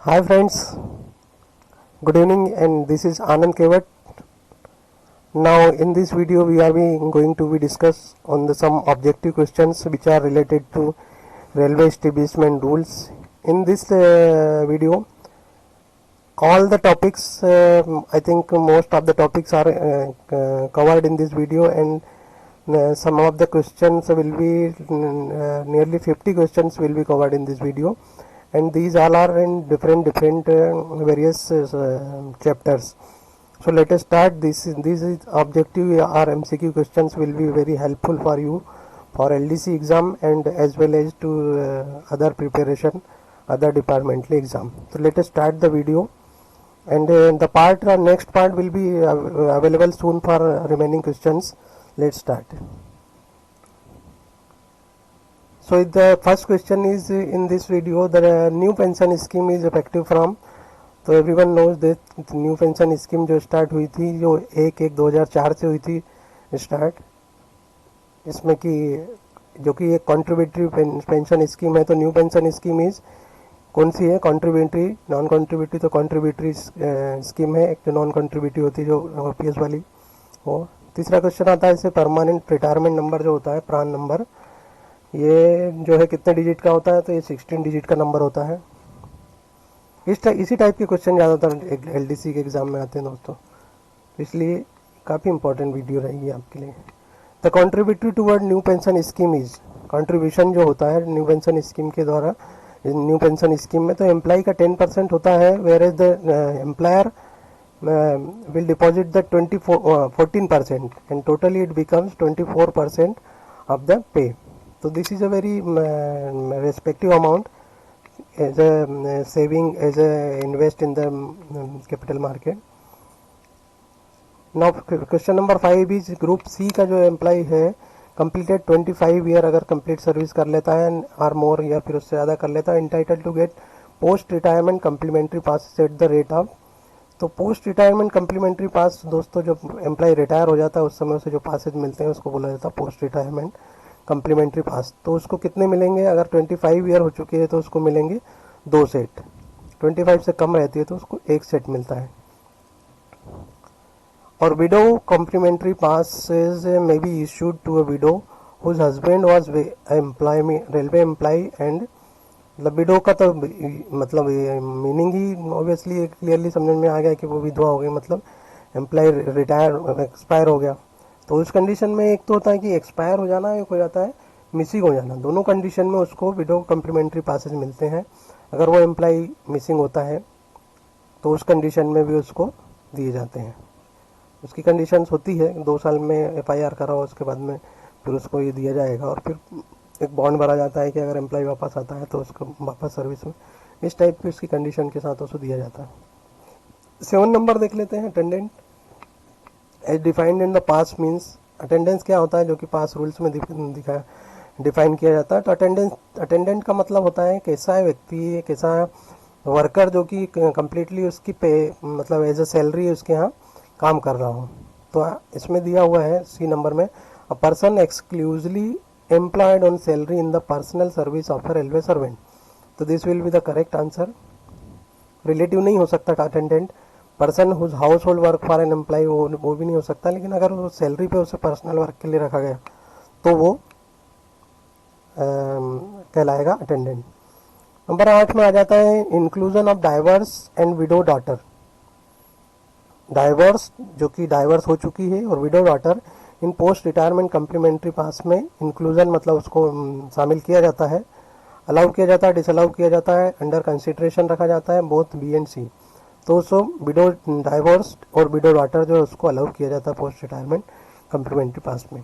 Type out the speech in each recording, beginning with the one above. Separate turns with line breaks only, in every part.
Hi friends, good evening, and this is Anand Kevat. Now in this video we are going to be discuss on some objective questions which are related to railway establishment rules. In this video all the topics, I think most of the topics are covered in this video, and some of the questions will be nearly 50 questions will be covered in this video, and these all are in different various chapters. So let us start. This is objective or MCQ questions will be very helpful for you for LDC exam and as well as to other preparation, other departmental exam. So let us start the video, and the next part will be available soon for remaining questions. Let's start. So the first question is in this video, the new pension scheme is effective from. तो everyone knows that new pension scheme जो start हुई थी, जो 1/1/2004 से हुई थी start, इसमें कि जो कि एक कॉन्ट्रीब्यूटरी पेंशन स्कीम है. तो न्यू पेंशन स्कीम इज कौन सी है? कॉन्ट्रीब्यूटरी. नॉन कॉन्ट्रीब्यूटरी तो कॉन्ट्रीब्यूटरी स्कीम है, एक जो नॉन कॉन्ट्रीब्यूटरी होती है जो ओपीएस वाली वो. तीसरा क्वेश्चन आता है इसे परमानेंट रिटायरमेंट नंबर जो होता है, प्रान नंबर, ये जो है कितने डिजिट का होता है? तो ये 16 डिजिट का नंबर होता है. इसी टाइप के क्वेश्चन ज़्यादातर एलडीसी के एग्जाम में आते हैं दोस्तों, इसलिए काफ़ी इंपॉर्टेंट वीडियो रहेगी आपके लिए. The contributory toward new pension scheme is, contribution जो होता है न्यू पेंशन स्कीम के द्वारा, न्यू पेंशन स्कीम में तो एम्प्लॉय का 10% होता है, where as the employer will deposit the 14% and totally it becomes 24% of the pay. So this is a very respective amount as a saving, as a invest in the capital market. Now question number 5 is group C का जो employee है completed 25 year अगर complete service कर लेता है और मोर या फिर उससे ज़्यादा कर लेता है, entitled to get post retirement complimentary pass at the rate of. तो पोस्ट रिटायरमेंट कम्प्लीमेंट्री पास दोस्तों, जब एम्प्लॉय रिटायर हो जाता है उस समय उसे जो पासेज मिलते हैं उसको बोला जाता है पोस्ट रिटायरमेंट कम्प्लीमेंट्री पास. तो उसको कितने मिलेंगे? अगर 25 ईयर हो चुके हैं तो उसको मिलेंगे 2 सेट. 25 से कम रहती है तो उसको 1 सेट मिलता है. और विडो कम्प्लीमेंट्री पासेज में be issued to a widow whose husband was railway employee and. Widow का तो मतलब मीनिंग ही ऑब्वियसली क्लियरली समझ में आ गया कि वो विधवा हो गई, मतलब एम्प्लॉय रिटायर एक्सपायर हो गया. तो उस कंडीशन में एक तो होता है कि एक्सपायर हो जाना, एक हो जाता है मिसिंग हो जाना. दोनों कंडीशन में उसको विडो कम्प्लीमेंट्री पासेज मिलते हैं. अगर वो एम्प्लॉय मिसिंग होता है तो उस कंडीशन में भी उसको दिए जाते हैं. उसकी कंडीशंस होती है 2 साल में एफआईआर करा हो, उसके बाद में फिर उसको ये दिया जाएगा, और फिर एक बॉन्ड भरा जाता है कि अगर एम्प्लॉय वापस आता है तो उसको वापस सर्विस में, इस टाइप की उसकी कंडीशन के साथ उसको दिया जाता है. 7 नंबर देख लेते हैं. Attendant as defined in the pass means, attendance क्या होता है जो कि पास रूल्स में डिफाइन किया जाता है. तो अटेंडेंट का मतलब होता है कैसा व्यक्ति, कैसा वर्कर जो कि कम्प्लीटली उसकी पे मतलब एज अ सैलरी उसके यहाँ काम कर रहा हो. तो इसमें दिया हुआ है सी नंबर में, a person exclusively employed on salary in the personal service of a railway servant. तो this will be the correct answer. Relative नहीं हो सकता attendant. Person whose household work for an employee वो भी नहीं हो सकता, लेकिन अगर वो सैलरी पे उसे पर्सनल वर्क के लिए रखा गया तो वो कहलाएगा अटेंडेंट. नंबर 8 में आ जाता है inclusion of divorce and widow daughter. Divorce जो कि डाइवर्स हो चुकी है और widow daughter in post retirement complimentary pass में इंक्लूजन मतलब उसको शामिल किया जाता है, अलाउ किया जाता है, डिसअलाउ किया जाता है, अंडर कंसिडरेशन रखा जाता है, बोथ बी एंड सी. तो उसको विडो डाइवोर्स और विडो डॉटर जो उसको अलाउ किया जाता है पोस्ट रिटायरमेंट कम्प्लीमेंट्री पास में.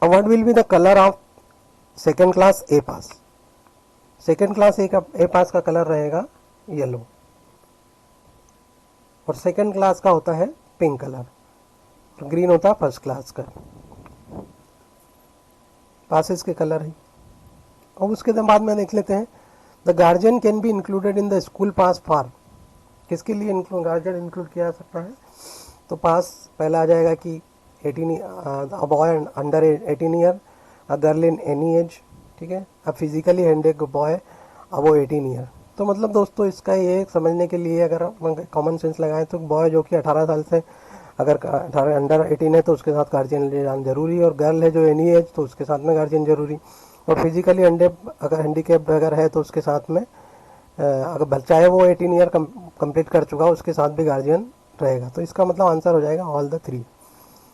What will be the colour of second class a pass? Second class a pass का कलर रहेगा येलो, और सेकेंड क्लास का होता है पिंक कलर, ग्रीन होता है फर्स्ट क्लास का. पासेस के कलर है. और उसके बाद में देख लेते हैं the guardian can be included in the school pass for. किसके लिए गार्जियन इंक्लूड किया जा सकता है? तो पास पहला आ जाएगा कि 18 boy under 18 year, a girl in any as. ठीक है. अब फिजिकली हैंडिक बॉय अब वो 18 ईयर. तो मतलब दोस्तों इसका ये समझने के लिए अगर कॉमन सेंस लगाएं तो बॉय जो कि 18 साल से अगर 18 अंडर 18 है तो उसके साथ गार्जियन ले जाना जरूरी, और गर्ल है जो एनी एज तो उसके साथ में गार्जियन जरूरी, और फिजिकली अगर हैंडीकेप अगर है तो उसके साथ में अगर चाहे वो 18 ईयर कंप्लीट कर चुका उसके साथ भी गार्जियन रहेगा। तो इसका मतलब आंसर हो जाएगा all the three.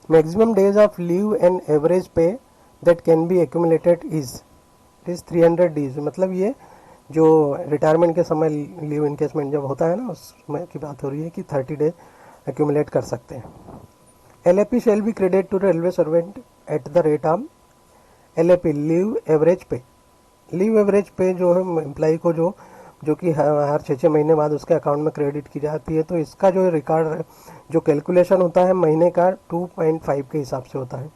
Maximum days of leave and average pay that can be accumulated is 300 days. मतलब ये जो रिटायरमेंट के समय लीव इनकेसमेंट जब होता है ना उस समय की बात हो रही है कि 30 डेज एक्यूमुलेट कर सकते हैं। LAP shall be credit to railway servant at the rate of LAP leave average pay. Leave average pay जो है एम्प्लाई को जो कि हर 6 महीने बाद उसके अकाउंट में क्रेडिट की जाती है। तो इसका जो रिकॉर्ड जो कैलकुलेशन होता है महीने का 2.5 के हिसाब से होता है।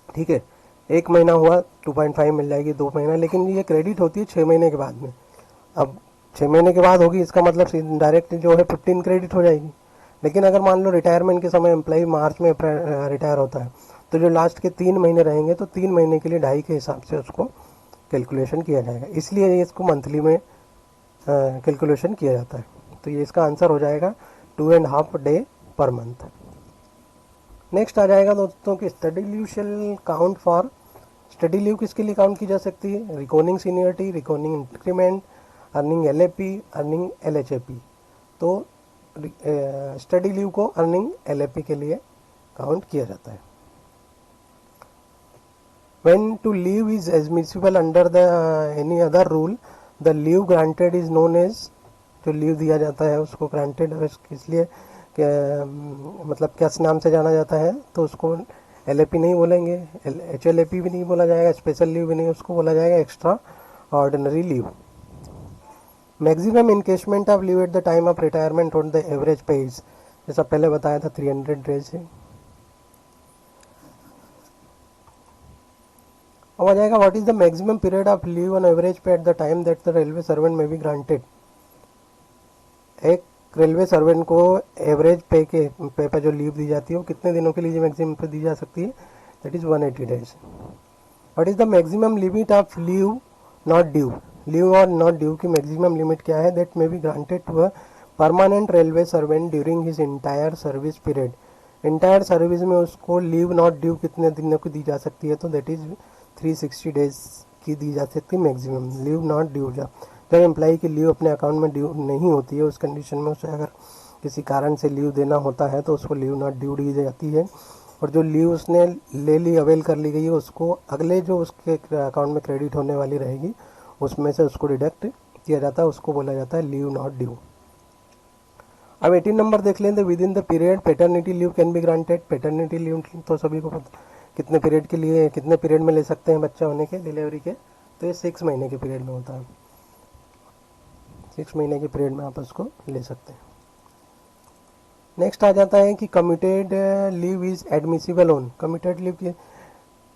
ठीक है, एक महीना हुआ 2.5 मिल जाएगी 2 महीना, लेकिन ये क्रेडिट होती है 6 महीने के बाद में। अब 6 महीने के बाद होगी इसका मतलब डायरेक्ट जो है 15 क्रेडिट हो जाएगी। लेकिन अगर मान लो रिटायरमेंट के समय एम्प्लॉय मार्च में रिटायर होता है तो जो लास्ट के 3 महीने रहेंगे तो 3 महीने के लिए 2.5 के हिसाब से उसको कैलकुलेशन किया जाएगा, इसलिए इसको मंथली में कैलकुलेशन किया जाता है। तो ये इसका आंसर हो जाएगा 2.5 डे पर मंथ। नेक्स्ट आ जाएगा दोस्तों कि study leave shall count for. Study leave किसके लिए काउंट की जा सकती है? Recording seniority, recording increment, earning LAP, earning LHAP। तो स्टडी लीव को अर्निंग LAP के लिए काउंट किया जाता है। When to leave is admissible under the any other rule, the leave granted is known as, जो लीव दिया जाता है उसको ग्रांटेड इसलिए मतलब किस नाम से जाना जाता है, तो उसको LAP नहीं बोलेंगे, HLAP भी नहीं बोला जाएगा, स्पेशल लीव भी नहीं, उसको बोला जाएगा extra ordinary leave. Maximum encashment of leave at the time of retirement on the average पे इज, जैसा पहले बताया था 300 डेज है। अब आ जाएगा what is the maximum period of leave on average pay at the time that the railway servant may be granted. एक रेलवे सर्वेंट को एवरेज पे पर जो लीव दी जाती है वो कितने दिनों के लिए मैक्सिमम पे दी जा सकती है? That is 180 days. What is the maximum limit of leave not due. Leave और नॉट ड्यू की मैक्सिमम लिमिट क्या है? That may be granted to a permanent railway servant during his entire service period. Entire service में उसको leave not due कितने दिनों की दी जा सकती है? तो दैट इज 360 डेज की दी जा सकती है मैक्सिमम लीव नॉट ड्यू। जब एम्प्लॉय की लीव अपने अकाउंट में ड्यू नहीं होती है उस कंडीशन में उसे अगर किसी कारण से लीव देना होता है तो उसको लीव नॉट ड्यू दी जाती है, और जो लीव उसने ले ली अवेल कर ली गई है उसको अगले जो उसके अकाउंट में क्रेडिट होने वाली रहेगी उसमें से उसको डिडक्ट किया जाता है, उसको बोला जाता है लीव नॉट ड्यू। अब 18 नंबर देख लें। With in the period paternity leave can be granted. Paternity leave तो सभी को पता कितने पीरियड के लिए कितने पीरियड में ले सकते हैं बच्चा होने के डिलीवरी के, तो ये 6 महीने के पीरियड में होता है। 6 महीने के पीरियड में आप उसको ले सकते हैं। नेक्स्ट आ जाता है कि commuted leave is admissible on. Commuted leave की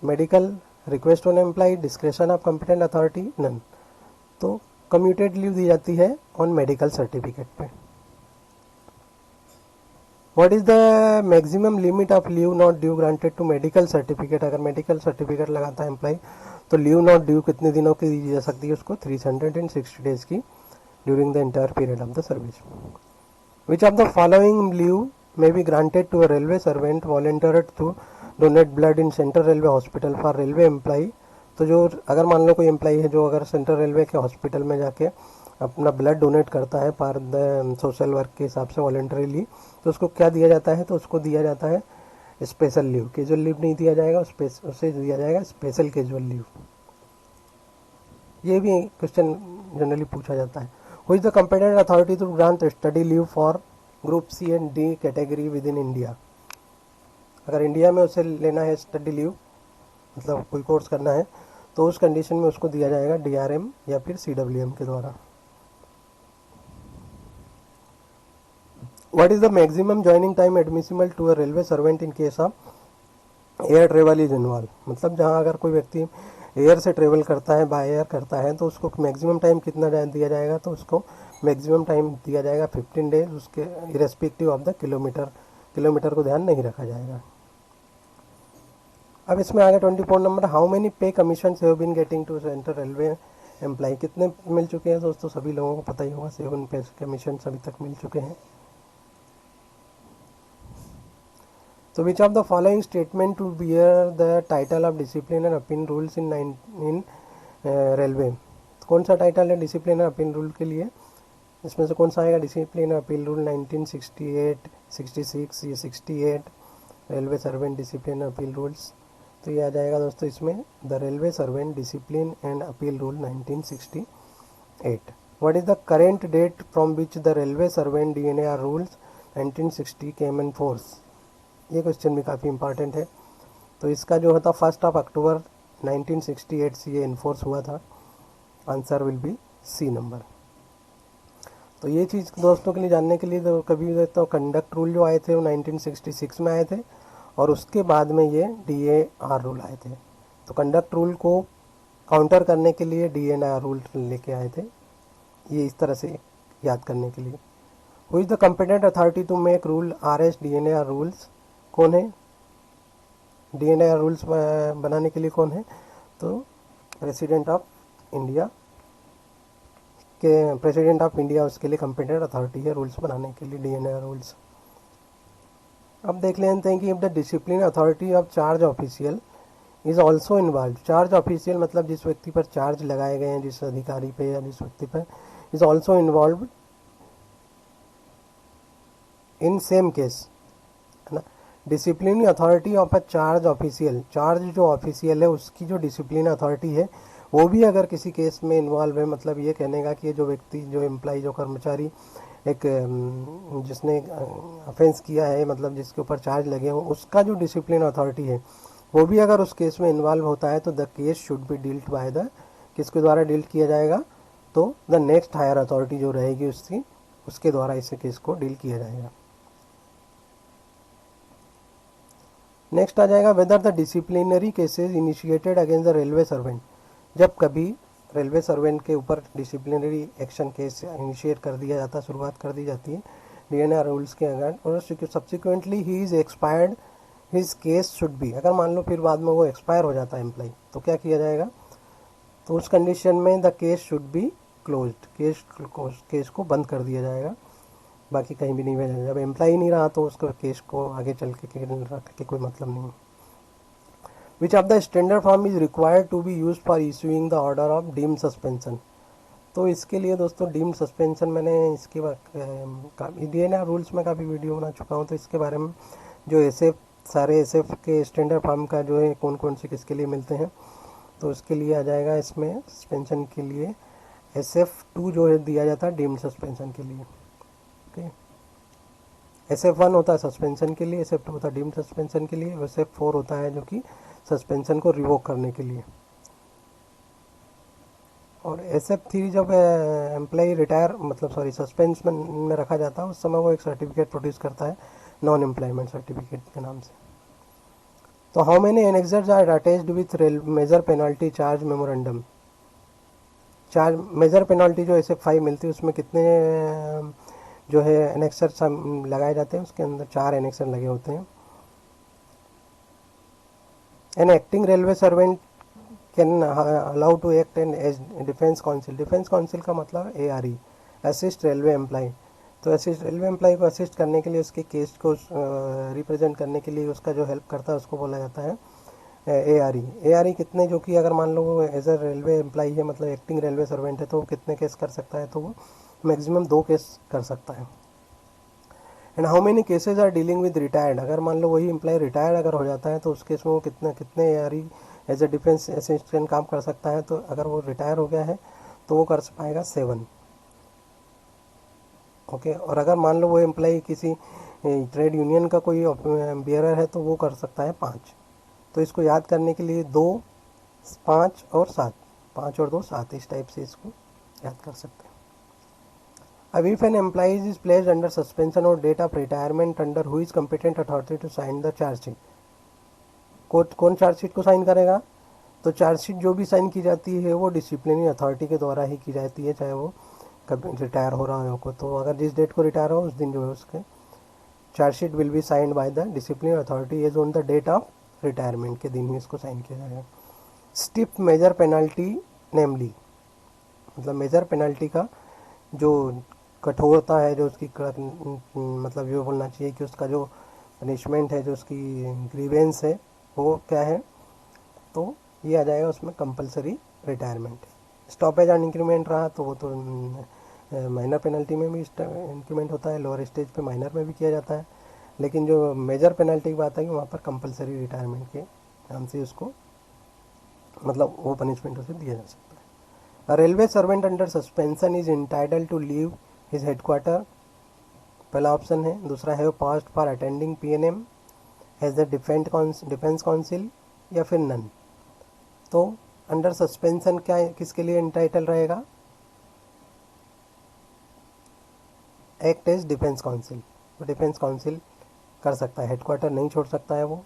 medical, request on employee, discretion of competent authority, none. तो कम्यूटेड लीव दी जाती है ऑन मेडिकल सर्टिफिकेट पे। What is the maximum limit of leave not due granted to medical certificate. अगर medical certificate लगाता है employ तो लीव नॉट ड्यू कितने दिनों की दी जा सकती है उसको? 360 डेज की during the entire period of the service. Which of the following leave may be granted to a railway servant volunteered to donate blood in central railway hospital for railway employee. तो जो अगर मान लो कोई employ है जो अगर central railway के hospital में जाके अपना ब्लड डोनेट करता है पर द सोशल वर्क के हिसाब से वॉलंटरीली, तो उसको क्या दिया जाता है? तो उसको दिया जाता है स्पेशल लीव। कैजुअल लीव नहीं दिया जाएगा, उसे दिया जाएगा स्पेशल कैजुअल लीव। ये भी क्वेश्चन जनरली पूछा जाता है। Who is the competent authority to grant study leave for group C and D category within India. अगर इंडिया में उसे लेना है स्टडी लीव, मतलब कोई कोर्स करना है, तो उस कंडीशन में उसको दिया जाएगा DRM या फिर CWM के द्वारा। What is the maximum joining time admissible to a railway servant in case of air travel is involve. मतलब जहाँ अगर कोई व्यक्ति एयर से ट्रेवल करता है, बाय एयर करता है, तो उसको मैक्सिमम टाइम कितना दिया जाएगा? तो उसको मैक्सिमम टाइम दिया जाएगा 15 डेज, उसके इरेस्पेक्टिव ऑफ द किलोमीटर को ध्यान नहीं रखा जाएगा। अब इसमें आ गया 24 नंबर। How many pay commission have been getting to central railway employee कितने मिल चुके हैं दोस्तों, सभी लोगों को पता ही होगा, 7 पे कमीशन अभी तक मिल चुके हैं। तो which of the following statement to bear the title of discipline and appeal rules in railway, कौन सा टाइटल है डिसिप्लिन एंड अपील रूल के लिए, इसमें से कौन सा आएगा, डिसिप्लिन एंड अपील रूल 1968, 66, ये 68 railway servant discipline and appeal rules, तो ये आ जाएगा दोस्तों इसमें the railway servant discipline and appeal rule 1968। What is the current date from which the railway servant DNAR rules 1960 came in force, ये question भी काफ़ी इंपॉर्टेंट है। तो इसका जो होता 1 अक्टूबर 1968 से ये इन्फोर्स हुआ था, answer will be C number. तो ये चीज़ दोस्तों के लिए जानने के लिए तो कभी देखता हूँ, कंडक्ट रूल जो आए थे वो 1966 में आए थे और उसके बाद में ये DAR रूल आए थे। तो कंडक्ट रूल को काउंटर करने के लिए DNAR रूल लेके आए थे, ये इस तरह से याद करने के लिए। Who is the competent authority to make rule RS DNAR rules, कौन है DNAR रूल्स बनाने के लिए कौन है, तो प्रेसिडेंट ऑफ इंडिया के प्रेसिडेंट ऑफ इंडिया उसके लिए कॉम्पिटेंट अथॉरिटी है रूल्स बनाने के लिए DNAR रूल्स। अब देख लेते हैं कि if the discipline authority of charge official is also involve, charge official मतलब जिस व्यक्ति पर चार्ज लगाए गए हैं, जिस अधिकारी पे या जिस व्यक्ति पर, is also involve in same case, है ना। Discipline authority of a charge official, charge जो ऑफिशियल है उसकी जो डिसिप्लिन अथॉरिटी है वो भी अगर किसी केस में इन्वॉल्व है, मतलब ये कहने का कि जो व्यक्ति, जो एम्प्लॉय, जो कर्मचारी एक जिसने ऑफेंस किया है, मतलब जिसके ऊपर चार्ज लगे हों, उसका जो डिसिप्लिन अथॉरिटी है वो भी अगर उस केस में इन्वॉल्व होता है तो the case should be dealt bye the, किसके द्वारा डील किया जाएगा, तो द नेक्स्ट हायर अथॉरिटी जो रहेगी उसके द्वारा इस केस को डील किया जाएगा। नेक्स्ट आ जाएगा whether the disciplinary cases initiated against the railway servant, जब कभी रेलवे सर्वेंट के ऊपर डिसिप्लिनरी एक्शन केस इनिशिएट कर दिया जाता है, शुरुआत कर दी जाती है DNAR रूल्स के अगर, और subsequently he is expired his case should be, अगर मान लो फिर बाद में वो एक्सपायर हो जाता है एम्प्लॉय, तो क्या किया जाएगा, तो उस कंडीशन में the case should be closed, case को बंद कर दिया जाएगा, बाकी कहीं भी नहीं भेजा जाएगा। जब एम्प्लॉय नहीं रहा तो उसका केस को आगे चल के रख के कोई मतलब नहीं। Which of the standard form is required to be use for issuing the order of deem suspension, तो इसके लिए दोस्तों डीम सस्पेंशन मैंने इसके DNAR रूल्स में काफ़ी वीडियो बना चुका हूँ, तो इसके बारे में जो SF सारे SF के स्टैंडर्ड फॉर्म का जो है कौन कौन से किसके लिए मिलते हैं, तो उसके लिए आ जाएगा इसमें सस्पेंशन के लिए SF2 जो है दिया जाता है डीम सस्पेंशन के लिए। ओके, SF1 होता है सस्पेंशन के लिए, SF2 होता है डीम सस्पेंशन के लिए, SF4 होता है जो कि सस्पेंशन को रिवोक करने के लिए, और SF3 जब एम्प्लॉय रिटायर मतलब सस्पेंशन में रखा जाता है उस समय वो एक सर्टिफिकेट प्रोड्यूस करता है नॉन एम्प्लॉयमेंट सर्टिफिकेट के नाम से। तो how many annexures are attached with major penalty charge memorandum, charge major penalty जो SF5 मिलती है उसमें कितने जो है एनेक्सर्स लगाए जाते हैं, उसके अंदर 4 एनेक्सर लगे होते हैं। An acting railway servant can allow to act and as defence council, defence council का मतलब ARE, असिस्ट रेलवे एम्प्लॉय, तो असिस्ट रेलवे एम्प्लॉय को असिस्ट करने के लिए, उसके केस को रिप्रेजेंट करने के लिए उसका जो हेल्प करता है उसको बोला जाता है ARE कितने, जो कि अगर मान लो वो एज अ रेलवे एम्प्लॉय है, मतलब एक्टिंग रेलवे सर्वेंट है, तो वो कितने केस कर सकता है, तो वो मैक्सिमम 2 केस कर सकता है। And how many cases are dealing with retired, अगर मान लो वही एम्प्लॉय रिटायर्ड अगर हो जाता है तो उस केस में वो कितने ARE as a defence assistant काम कर सकता है, तो अगर वो रिटायर हो गया है तो वो कर पाएगा 7। ओके, और अगर मान लो वो एम्प्लॉय किसी ट्रेड यूनियन का कोई बियरर है तो वो कर सकता है 5। तो इसको याद करने के लिए 2, 5 और 7, 5 और 2 7, इस टाइप से इसको याद कर सकते हैं। अब if an employee is placed under suspension और date of retirement under who is competent authority to sign the charge sheet, कौन चार्जशीट को साइन करेगा, तो चार्जशीट जो भी साइन की जाती है वो डिसिप्लिनरी अथॉरिटी के द्वारा ही की जाती है, चाहे वो कभी रिटायर हो रहा हो, तो अगर जिस डेट को रिटायर हो उस दिन जो है उसके charge sheet will be signed by the disciplinary authority as on the date of retirement के दिन ही इसको साइन किया जाएगा। स्टिफ मेजर पेनल्टी नेमली, मतलब मेजर पेनल्टी का जो कठोरता है, जो उसकी मतलब जो बोलना चाहिए कि उसका जो पनिशमेंट है, जो उसकी ग्रीवेंस है, वो क्या है, तो ये आ जाएगा उसमें compulsory retirement. Stoppage and increment रहा तो वो तो माइनर पेनल्टी में भी इंक्रीमेंट होता है, लोअर स्टेज पे माइनर में भी किया जाता है, लेकिन जो मेजर पेनल्टी की बात है कि वहाँ पर कंपलसरी रिटायरमेंट के नाम से उसको मतलब वो पनिशमेंट उसे दिया जा सकता है। A railway servant under suspension is entitled to leave his headquarter, पहला ऑप्शन है। दूसरा है past for attending PNM has the defence council, या फिर नन। तो अंडर सस्पेंशन क्या किसके लिए इंटाइटल रहेगा? एक्ट एज डिफेंस काउंसिल, वो डिफेंस काउंसिल कर सकता है, हेडक्वार्टर नहीं छोड़ सकता है वो,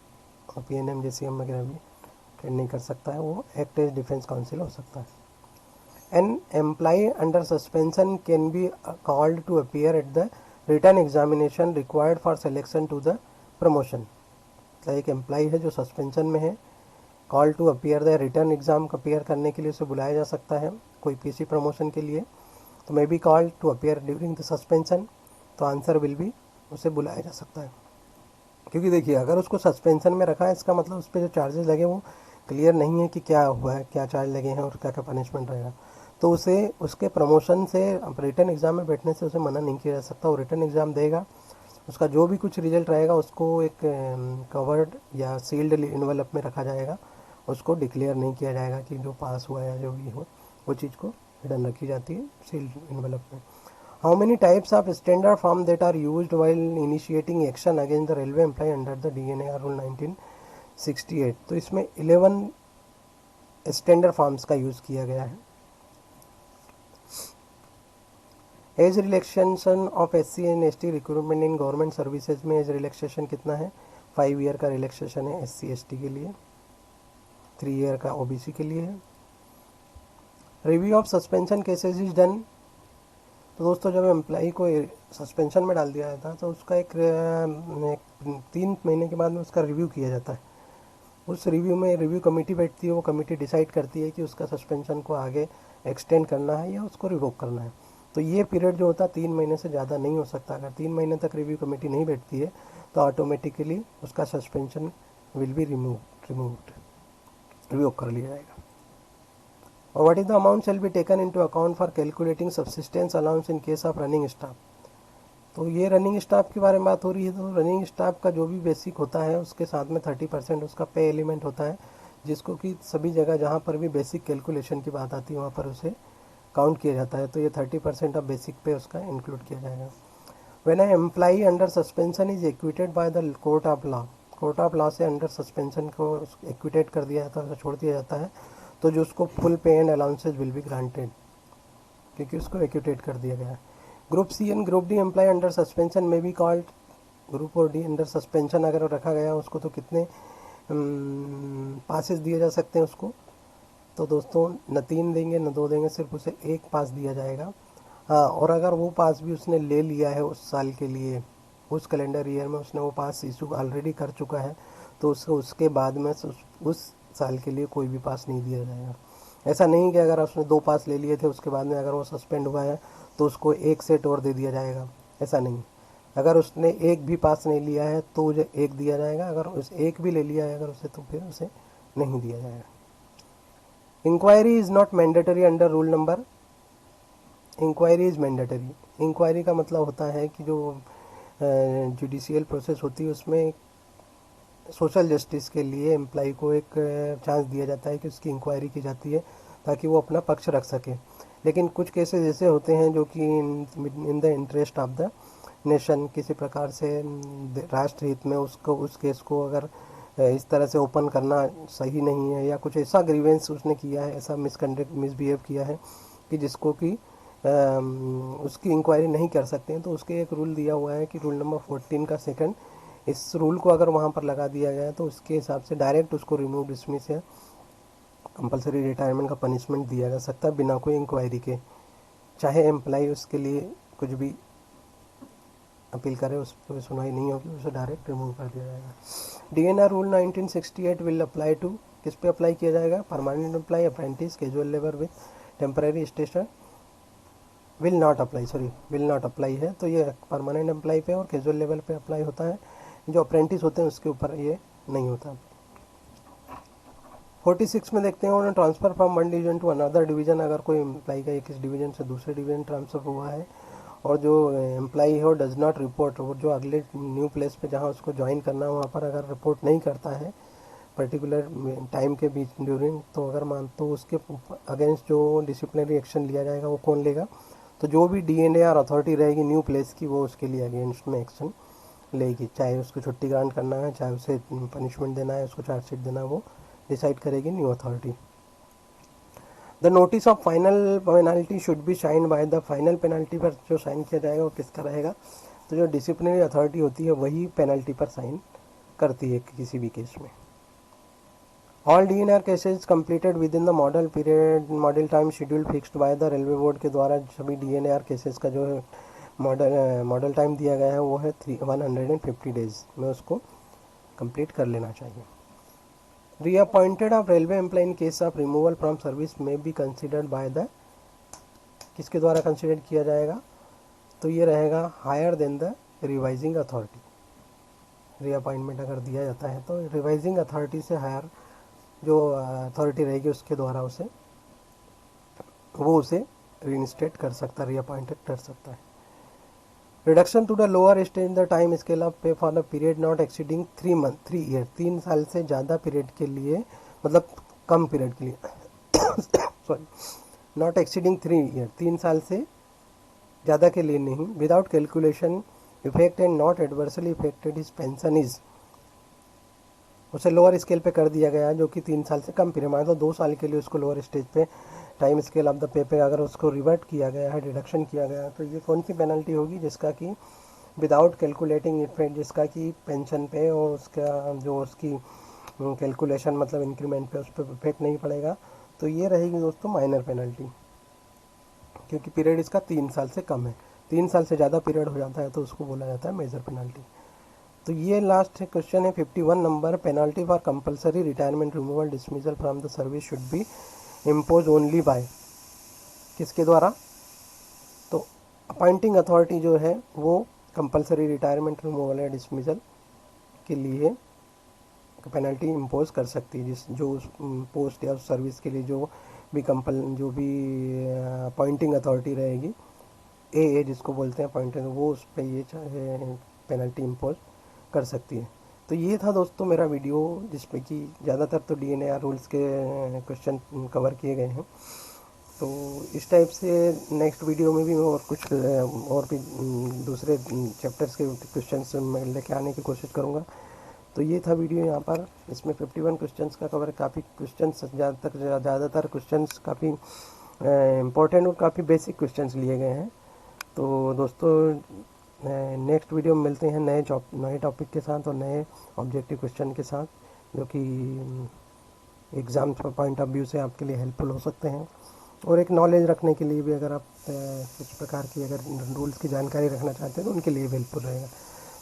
और पीएनएम जेसीएम वगैरह भी अटेंड नहीं कर सकता है, वो एक्ट एज डिफेंस काउंसिल हो सकता है। An employee under suspension can be called to appear at the written examination required for selection to the promotion। मतलब एक एम्प्लॉय है जो सस्पेंशन में है, call to appear the written exam appear करने के लिए उसे बुलाया जा सकता है कोई पीसी प्रमोशन के लिए, तो may be call to appear during the suspension, तो आंसर विल बी, उसे बुलाया जा सकता है। क्योंकि देखिए अगर उसको सस्पेंशन में रखा है, इसका मतलब उस पर जो चार्जेस लगे वो क्लियर नहीं है कि क्या हुआ है, क्या चार्ज लगे हैं और क्या क्या पनिशमेंट रहेगा, तो उसे उसके प्रमोशन से रिटर्न एग्ज़ाम में बैठने से उसे मना नहीं किया जा सकता। वो रिटर्न एग्ज़ाम देगा, उसका जो भी कुछ रिजल्ट रहेगा उसको एक कवर्ड या सील्ड इन्वेलप में रखा जाएगा, उसको डिक्लेयर नहीं किया जाएगा कि जो पास हुआ या जो भी हो, वो चीज़ को हिडन रखी जाती है सील्ड इन्वेलप में। How many types of standard form that are used while initiating action against the railway employee under the DNAR rule 1968? तो इसमें 11 स्टैंडर्ड फॉर्म्स का यूज़ किया गया है। Age relaxation of SC and ST recruitment in government services में age relaxation कितना है? 5 year का रिलैक्सेशन है एससी एसटी के लिए, 3 ईयर का ओबीसी के लिए है। Review of suspension cases is done. तो दोस्तों जब एम्प्लॉई को सस्पेंशन में डाल दिया जाता है तो उसका एक 3 महीने के बाद में उसका रिव्यू किया जाता है। उस रिव्यू में रिव्यू कमेटी बैठती है, वो कमेटी डिसाइड करती है कि उसका सस्पेंशन को आगे एक्सटेंड करना है या उसको रिवोक करना है। तो ये पीरियड जो होता है 3 महीने से ज़्यादा नहीं हो सकता। अगर 3 महीने तक रिव्यू कमेटी नहीं बैठती है तो ऑटोमेटिकली उसका suspension will be removed, revoke कर लिया जाएगा। और what is the amount shall be taken into account for calculating subsistence allowance in case of running staff. तो ये रनिंग स्टाफ के बारे में बात हो रही है। तो रनिंग स्टाफ का जो भी बेसिक होता है उसके साथ में 30% उसका पे एलिमेंट होता है, जिसको कि सभी जगह जहाँ पर भी बेसिक कैलकुलेशन की बात आती है वहाँ पर उसे काउंट किया जाता है। तो ये 30% ऑफ बेसिक पे उसका इंक्लूड किया जाएगा। When A employee under suspension is acquitted by the court of law, court of law से अंडर सस्पेंशन को एक्विटेड कर दिया जाता है, उसे छोड़ दिया जाता है, तो जो उसको full pay and allowances will be granted, क्योंकि उसको एक्विटेड कर दिया गया है। Group C and group D employee under suspension may be called, group और डी अंडर सस्पेंशन अगर रखा गया उसको तो कितने पासेस दिए जा सकते हैं उसको? तो दोस्तों न 3 देंगे न 2 देंगे, सिर्फ उसे 1 पास दिया जाएगा। हाँ, और अगर वो पास भी उसने ले लिया है उस साल के लिए, उस कैलेंडर ईयर में उसने वो पास इशू ऑलरेडी कर चुका है, तो उसके बाद में उस साल के लिए कोई भी पास नहीं दिया जाएगा। ऐसा नहीं कि अगर उसने 2 पास ले लिए थे उसके बाद में अगर वो सस्पेंड हुआ है तो उसको 1 सेट और दे दिया जाएगा, ऐसा नहीं। अगर उसने 1 भी पास नहीं लिया है तो उसे 1 दिया जाएगा, अगर उस 1 भी ले लिया है अगर उसे, तो फिर उसे नहीं दिया जाएगा। Inquiry is not mandatory under rule number, inquiry is mandatory. Inquiry का मतलब होता है कि जो जुडिशियल प्रोसेस होती है उसमें सोशल जस्टिस के लिए एम्प्लॉय को एक चांस दिया जाता है कि उसकी इंक्वायरी की जाती है ताकि वो अपना पक्ष रख सके। लेकिन कुछ केसेस ऐसे होते हैं जो कि in the interest of the nation, किसी प्रकार से राष्ट्र हित में उसको उस केस को अगर इस तरह से ओपन करना सही नहीं है, या कुछ ऐसा ग्रीवेंस उसने किया है, ऐसा मिसबिहेव किया है कि जिसको कि उसकी इंक्वायरी नहीं कर सकते हैं, तो उसके एक रूल दिया हुआ है कि रूल नंबर 14 का सेकंड, इस रूल को अगर वहाँ पर लगा दिया गया तो उसके हिसाब से डायरेक्ट उसको रिमूव, डिसमिस या कंपलसरी रिटायरमेंट का पनिशमेंट दिया जा सकता है बिना कोई इंक्वायरी के। चाहे एम्प्लॉय उसके लिए कुछ भी अपील करे, उस पर सुनवाई नहीं होगी, उसे डायरेक्ट रिमूव कर दिया जाएगा। DNAR rule 1968 will apply to, किस पे अप्लाई किया जाएगा? Permanent employee, apprentice, casual labour with temporary station will not apply है, तो ये परमानेंट एम्प्लॉय पे और कैजुअल लेवल पे अप्लाई होता है। जो अप्रेंटिस होते हैं उसके ऊपर ये नहीं होता। 46 में देखते हैं उन्होंने transfer from one division to another division. अगर कोई एम्प्लॉय का एक इस डिवीजन से दूसरे डिवीजन ट्रांसफ़र हुआ है और जो एम्प्लॉय हो डज नॉट रिपोर्ट, वो जो अगले न्यू प्लेस पे जहाँ उसको ज्वाइन करना है वहाँ पर अगर रिपोर्ट नहीं करता है पर्टिकुलर टाइम के बीच ड्यूरिंग, तो अगर मान तो उसके अगेंस्ट जो डिसिप्लिनरी एक्शन लिया जाएगा वो कौन लेगा? तो जो भी DNAR अथॉरिटी रहेगी न्यू प्लेस की, वो उसके लिए अगेंस्ट में एक्शन लेगी। चाहे उसको छुट्टी ग्रांट करना है, चाहे उसे पनिशमेंट देना है, उसको चार्जशीट देना है, वो डिसाइड करेगी new authority. The notice of final penalty should be sign by the final penalty पर जो साइन किया जाएगा वो किसका रहेगा? तो जो डिसिप्लिनरी अथॉरिटी होती है वही पेनल्टी पर साइन करती है किसी भी केस में। All DNR cases completed with in the model time schedule fixed by the railway board के द्वारा सभी DNR केसेस का जो है मॉडल टाइम दिया गया है वो है 150 डेज में उसको कंप्लीट कर लेना चाहिए। Reappointed of railway employee in case of removal from service may be considered by the, किसके द्वारा कंसिडर किया जाएगा? तो ये रहेगा higher than the revising authority. Reappointment अगर दिया जाता है तो रिवाइजिंग अथॉरिटी से हायर जो अथॉरिटी रहेगी उसके द्वारा वो उसे रीइंस्टेट कर सकता है, रीअपॉइंटेड कर सकता है। Reduction to the lower stage the time scale of pay for the period not exceeding 3 year, 3 साल से ज़्यादा पीरियड के लिए, मतलब कम पीरियड के लिए सॉरी, नॉट एक्सीडिंग 3 ईयर, 3 साल से ज़्यादा के लिए नहीं, without calculation effect and not adversely affected his pension is, उसे लोअर स्केल पे कर दिया गया है, जो कि 3 साल से कम पीरियड, मान लो 2 साल के लिए उसको लोअर स्टेज पे time scale of the pay अगर उसको रिवर्ट किया गया है, डिडक्शन किया गया है, तो ये कौन सी पेनल्टी होगी? जिसका कि विदाउट कैलकुलेटिंग इफेक्ट, जिसका कि पेंशन पे और उसका जो उसकी कैलकुलेशन मतलब इंक्रीमेंट पे उस पर इफेक्ट नहीं पड़ेगा। तो ये रहेगी दोस्तों माइनर पेनल्टी, क्योंकि पीरियड इसका 3 साल से कम है। 3 साल से ज़्यादा पीरियड हो जाता है तो उसको बोला जाता है मेजर पेनल्टी। तो ये लास्ट क्वेश्चन है 51 number, penalty for compulsory retirement removal dismissal from the service should be impose only by, किसके द्वारा? तो अपॉइंटिंग अथॉरिटी जो है वो कंपलसरी रिटायरमेंट रिमूवल या डिसमिसल के लिए पेनल्टी इम्पोज कर सकती है, जो उस पोस्ट या उस सर्विस के लिए जो भी अपॉइंटिंग अथॉरिटी रहेगी, ए जिसको बोलते हैं अपॉइंटेड, वो उस पर ये चाहे पेनल्टी इम्पोज कर सकती है। तो ये था दोस्तों मेरा वीडियो, जिसमें कि ज़्यादातर तो DNAR रूल्स के क्वेश्चन कवर किए गए हैं। तो इस टाइप से नेक्स्ट वीडियो में भी और कुछ और भी दूसरे चैप्टर्स के क्वेश्चंस मैं लेके आने की कोशिश करूँगा। तो ये था वीडियो यहाँ पर, इसमें 51 क्वेश्चंस का कवर, काफ़ी क्वेश्चंस ज़्यादातर क्वेश्चंस काफ़ी इम्पोर्टेंट और काफ़ी बेसिक क्वेश्चंस लिए गए हैं। तो दोस्तों नेक्स्ट वीडियो में मिलते हैं नए टॉपिक के साथ और नए ऑब्जेक्टिव क्वेश्चन के साथ, जो कि एग्ज़ाम पॉइंट ऑफ व्यू से आपके लिए हेल्पफुल हो सकते हैं, और एक नॉलेज रखने के लिए भी, अगर आप कुछ प्रकार की अगर रूल्स की जानकारी रखना चाहते हैं तो उनके लिए हेल्पफुल रहेगा।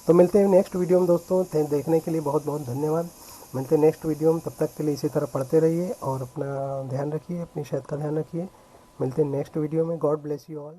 तो मिलते हैं नेक्स्ट वीडियो में दोस्तों, देखने के लिए बहुत बहुत धन्यवाद। मिलते हैं नेक्स्ट वीडियो में, तब तक के लिए इसी तरह पढ़ते रहिए और अपना ध्यान रखिए, अपनी सेहत का ध्यान रखिए। मिलते हैं नेक्स्ट वीडियो में। God bless you all.